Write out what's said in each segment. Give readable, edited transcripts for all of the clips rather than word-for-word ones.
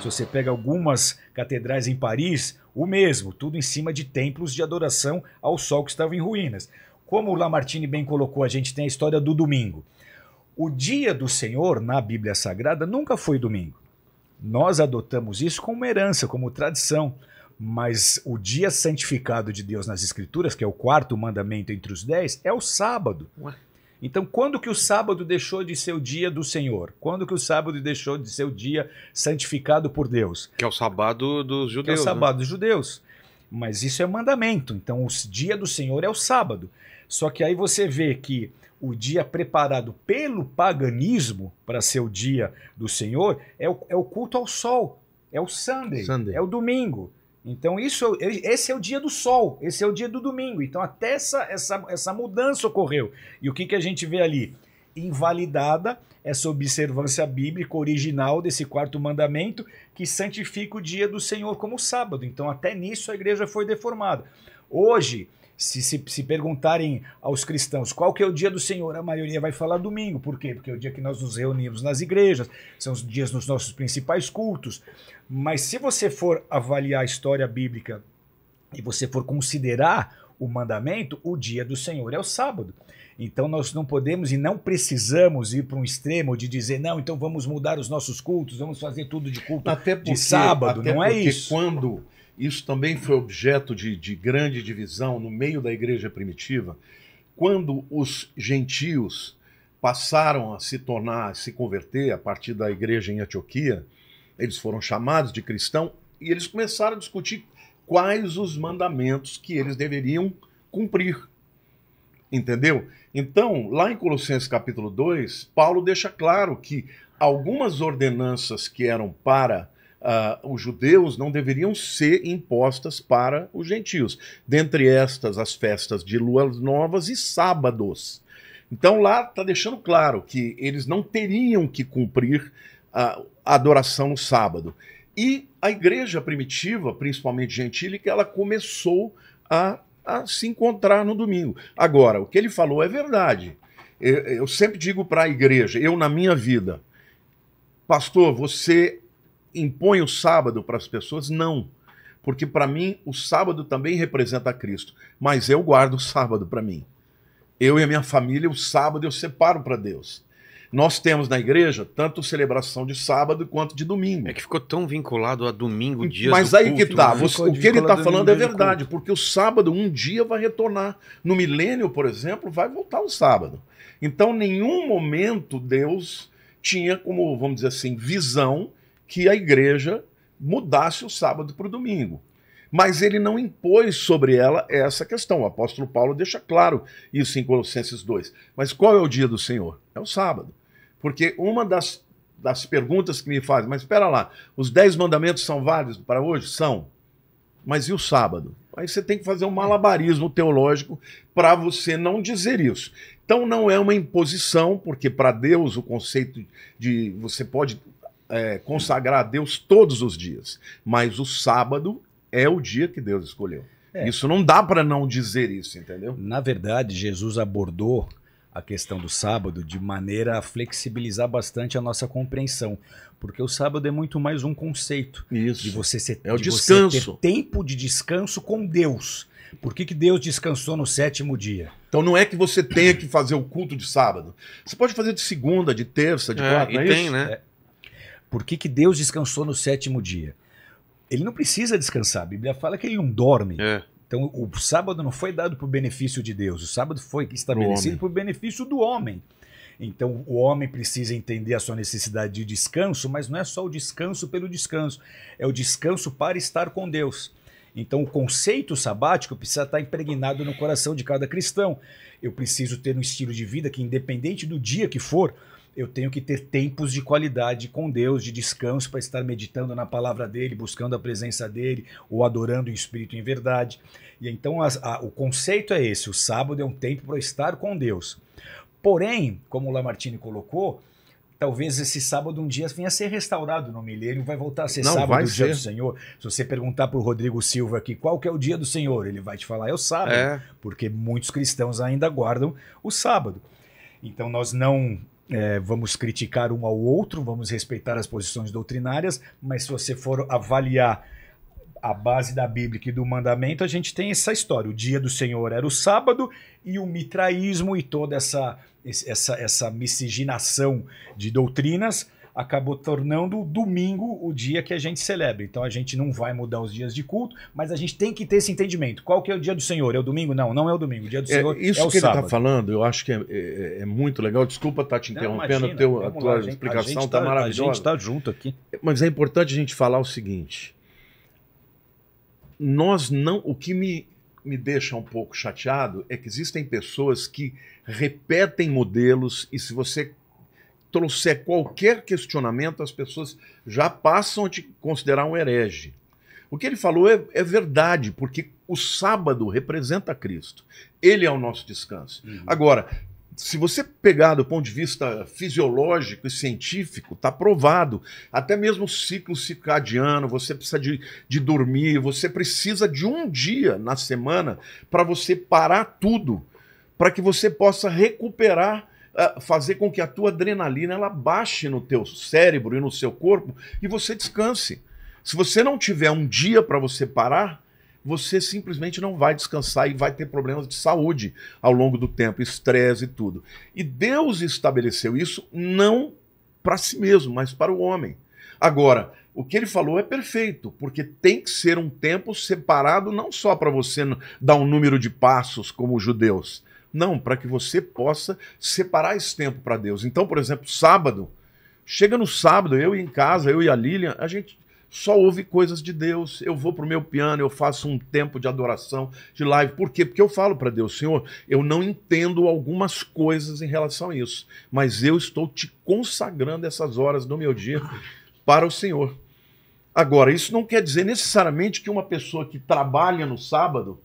Se você pega algumas catedrais em Paris, o mesmo, tudo em cima de templos de adoração ao sol que estavam em ruínas. Como o Lamartine bem colocou, a gente tem a história do domingo. O dia do Senhor, na Bíblia Sagrada, nunca foi domingo. Nós adotamos isso como herança, como tradição. Mas o dia santificado de Deus nas Escrituras, que é o quarto mandamento entre os 10, é o sábado. Ué? Então, quando que o sábado deixou de ser o dia do Senhor? Quando que o sábado deixou de ser o dia santificado por Deus? Que é o sábado dos judeus. Que é o sábado dos judeus. Mas isso é mandamento. Então, o dia do Senhor é o sábado. Só que aí você vê que o dia preparado pelo paganismo para ser o dia do Senhor é o culto ao sol. É o Sunday. É o domingo. Então esse é o dia do sol, esse é o dia do domingo. Então até essa mudança ocorreu. E o que a gente vê ali? Invalidada essa observância bíblica original desse quarto mandamento que santifica o dia do Senhor como sábado. Então até nisso a igreja foi deformada. Hoje, se perguntarem aos cristãos qual que é o dia do Senhor, a maioria vai falar domingo. Por quê? Porque é o dia que nós nos reunimos nas igrejas, são os dias dos nossos principais cultos. Mas se você for avaliar a história bíblica e você for considerar o mandamento, o dia do Senhor é o sábado. Então nós não podemos e não precisamos ir para um extremo de dizer, não, então vamos mudar os nossos cultos, vamos fazer tudo de culto de sábado. Não é isso. Quando isso também foi objeto de grande divisão no meio da igreja primitiva, quando os gentios passaram a se converter a partir da igreja em Antioquia, eles foram chamados de cristão e eles começaram a discutir quais os mandamentos que eles deveriam cumprir. Entendeu? Então, lá em Colossenses capítulo 2, Paulo deixa claro que algumas ordenanças que eram para os judeus não deveriam ser impostas para os gentios. Dentre estas, as festas de luas novas e sábados. Então lá está deixando claro que eles não teriam que cumprir a adoração no sábado. E a igreja primitiva, principalmente gentílica, ela começou a se encontrar no domingo. Agora, o que ele falou é verdade. Eu sempre digo para a igreja, eu na minha vida, pastor, você impõe o sábado para as pessoas? Não. Porque para mim o sábado também representa Cristo. Mas eu guardo o sábado para mim. Eu e a minha família, o sábado eu separo para Deus. Nós temos na igreja tanto celebração de sábado quanto de domingo. É que ficou tão vinculado a domingo, dias Mas do aí culto, que tá, né? o que ele está falando é verdade, porque o sábado um dia vai retornar. No milênio, por exemplo, vai voltar o sábado. Então, em nenhum momento Deus tinha como, vamos dizer assim, visão que a igreja mudasse o sábado para o domingo. Mas ele não impôs sobre ela essa questão. O apóstolo Paulo deixa claro isso em Colossenses 2. Mas qual é o dia do Senhor? É o sábado. Porque uma das perguntas que me fazem, mas espera lá, os 10 mandamentos são válidos para hoje? São. Mas e o sábado? Aí você tem que fazer um malabarismo teológico para você não dizer isso. Então não é uma imposição, porque para Deus o conceito de você pode consagrar a Deus todos os dias, mas o sábado é o dia que Deus escolheu. Isso não dá para não dizer isso, entendeu? Na verdade, Jesus abordou a questão do sábado de maneira a flexibilizar bastante a nossa compreensão, porque o sábado é muito mais um conceito. Isso. De você é o descanso. Você ter tempo de descanso com Deus. Por que Deus descansou no 7º dia? Então não é que você tenha que fazer o culto de sábado. Você pode fazer de segunda, de terça, de quarta, não é tem, isso? né? Por que Deus descansou no 7º dia? Ele não precisa descansar. A Bíblia fala que ele não dorme. Então o sábado não foi dado por benefício de Deus. O sábado foi estabelecido por benefício do homem. Então o homem precisa entender a sua necessidade de descanso, mas não é só o descanso pelo descanso. É o descanso para estar com Deus. Então o conceito sabático precisa estar impregnado no coração de cada cristão. Eu preciso ter um estilo de vida que, independente do dia que for, eu tenho que ter tempos de qualidade com Deus, de descanso, para estar meditando na palavra dele, buscando a presença dele, ou adorando em espírito e em verdade. E então o conceito é esse: o sábado é um tempo para estar com Deus. Porém, como o Lamartine colocou, talvez esse sábado um dia venha a ser restaurado no milênio, vai voltar a ser sábado, o dia do Senhor. Se você perguntar para o Rodrigo Silva aqui qual que é o dia do Senhor, ele vai te falar é o sábado, porque muitos cristãos ainda guardam o sábado. Então nós não vamos criticar um ao outro, vamos respeitar as posições doutrinárias, mas se você for avaliar a base da Bíblia e do mandamento, a gente tem essa história. O dia do Senhor era o sábado, e o mitraísmo e toda essa miscigenação de doutrinas acabou tornando o domingo o dia que a gente celebra. Então a gente não vai mudar os dias de culto, mas a gente tem que ter esse entendimento. Qual que é o dia do Senhor? É o domingo? Não, não é o domingo. O dia do Senhor é o sábado. Isso que ele está falando, eu acho que é muito legal. Desculpa estar te interrompendo, a tua explicação está maravilhosa. A gente está junto aqui. Mas é importante a gente falar o seguinte. O que me deixa um pouco chateado é que existem pessoas que repetem modelos, e se você trouxer qualquer questionamento, as pessoas já passam a te considerar um herege. O que ele falou é verdade, porque o sábado representa Cristo. Ele é o nosso descanso. Agora, se você pegar do ponto de vista fisiológico e científico, está provado. Até mesmo o ciclo circadiano, você precisa de dormir, você precisa de um dia na semana para você parar tudo, para que você possa recuperar, fazer com que a tua adrenalina ela baixe no teu cérebro e no seu corpo e você descanse. Se você não tiver um dia para você parar, você simplesmente não vai descansar e vai ter problemas de saúde ao longo do tempo, estresse e tudo. E Deus estabeleceu isso não para si mesmo, mas para o homem. Agora, o que ele falou é perfeito, porque tem que ser um tempo separado não só para você dar um número de passos como os judeus, não, para que você possa separar esse tempo para Deus. Então, por exemplo, sábado, chega no sábado, eu em casa, eu e a Lilian, a gente só ouve coisas de Deus. Eu vou para o meu piano, eu faço um tempo de adoração, de live. Por quê? Porque eu falo para Deus, Senhor, eu não entendo algumas coisas em relação a isso, mas eu estou te consagrando essas horas do meu dia para o Senhor. Agora, isso não quer dizer necessariamente que uma pessoa que trabalha no sábado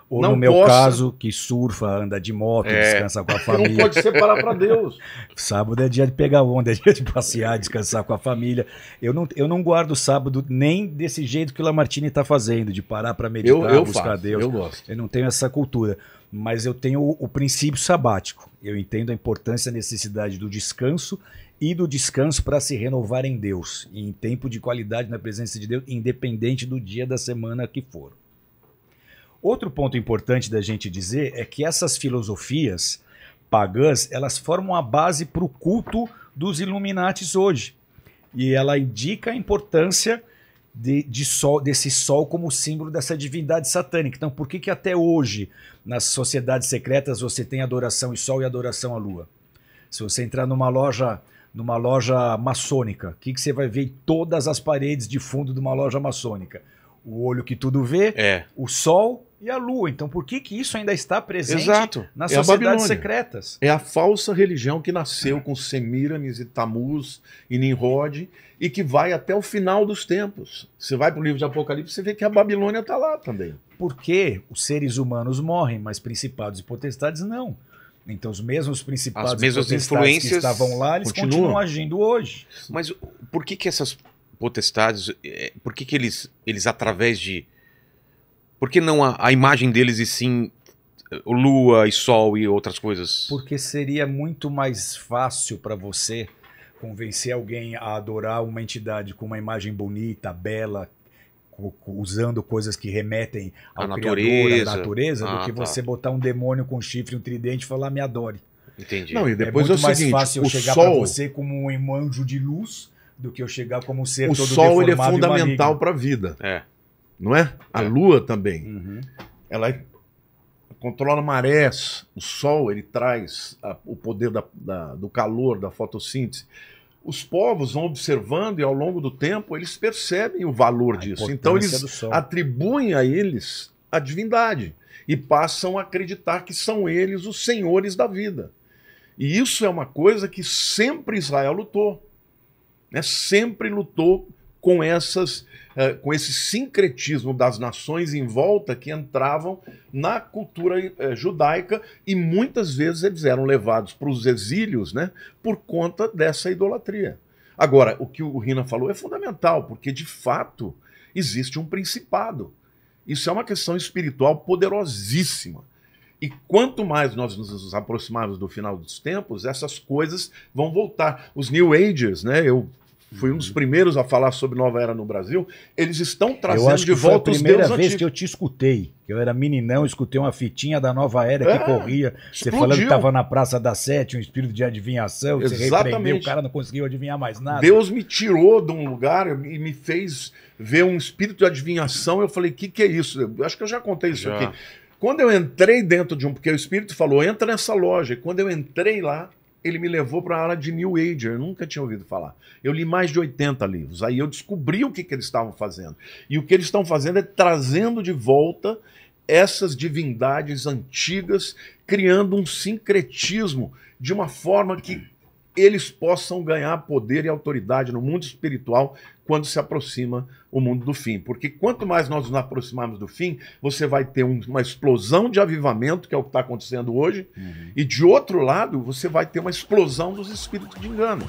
ou não no meu caso, que surfa, anda de moto, descansa com a família. Não pode separar para Deus. Sábado é dia de pegar onda, é dia de passear, descansar com a família. Eu não guardo sábado nem desse jeito que o Lamartine está fazendo, de parar para meditar, buscar Deus. Eu gosto. Eu não tenho essa cultura, mas eu tenho o princípio sabático. Eu entendo a importância e a necessidade do descanso e do descanso para se renovar em Deus, e em tempo de qualidade na presença de Deus, independente do dia da semana que for. Outro ponto importante da gente dizer é que essas filosofias pagãs, elas formam a base para o culto dos Illuminatis hoje. E ela indica a importância desse sol como símbolo dessa divindade satânica. Então, por que até hoje, nas sociedades secretas, você tem adoração ao sol e adoração à lua? Se você entrar numa loja maçônica, o que você vai ver em todas as paredes de fundo de uma loja maçônica? O olho que tudo vê, o sol e a lua. Então por que isso ainda está presente nas sociedades secretas? É a falsa religião que nasceu com Semíramis e Tamuz e Nimrod e que vai até o final dos tempos. Você vai para o livro de Apocalipse e você vê que a Babilônia está lá também. Porque os seres humanos morrem, mas principados e potestades não. Então os mesmos principados e potestades que estavam lá, eles continuam agindo hoje. Mas por que essas potestades, por que eles através de... Por que não a imagem deles e sim lua e sol e outras coisas? Porque seria muito mais fácil para você convencer alguém a adorar uma entidade com uma imagem bonita, bela, usando coisas que remetem ao Criador, à natureza, do que você botar um demônio com chifre e um tridente e falar, me adore. Entendi. Não, e depois é muito mais seguinte, fácil eu chegar para você como um anjo de luz do que eu chegar como um ser todo deformado. O sol ele é fundamental para a vida. Não é? A lua também. Ela controla marés. O sol ele traz o poder do calor, da fotossíntese. Os povos vão observando e ao longo do tempo eles percebem o valor disso. Então eles atribuem a eles a divindade e passam a acreditar que são eles os senhores da vida. E isso é uma coisa que sempre Israel lutou. Sempre lutou com esse sincretismo das nações em volta que entravam na cultura judaica e muitas vezes eles eram levados para os exílios, por conta dessa idolatria. Agora, o que o Rina falou é fundamental, porque de fato existe um principado. Isso é uma questão espiritual poderosíssima. E quanto mais nós nos aproximarmos do final dos tempos, essas coisas vão voltar. Os New Agers, né? Eu fui um dos primeiros a falar sobre Nova Era no Brasil. Eles estão trazendo de volta os deuses antigos. Foi a primeira vez que eu te escutei. Que eu era meninão, escutei uma fitinha da Nova Era que corria. Você explodiu. falando que estava na Praça da Sete, um espírito de adivinhação. Você repreendeu, o cara não conseguiu adivinhar mais nada. Deus me tirou de um lugar e me fez ver um espírito de adivinhação. Eu falei, o que é isso? Eu acho que eu já contei isso aqui. Quando eu entrei dentro de porque o espírito falou, entra nessa loja. E quando eu entrei lá, ele me levou para a área de New Age, eu nunca tinha ouvido falar. Eu li mais de 80 livros, aí eu descobri o que eles estavam fazendo. E o que eles estão fazendo é trazendo de volta essas divindades antigas, criando um sincretismo de uma forma que eles possam ganhar poder e autoridade no mundo espiritual quando se aproxima o mundo do fim. Porque quanto mais nós nos aproximarmos do fim, você vai ter uma explosão de avivamento, que é o que está acontecendo hoje, e de outro lado, você vai ter uma explosão dos espíritos de engano.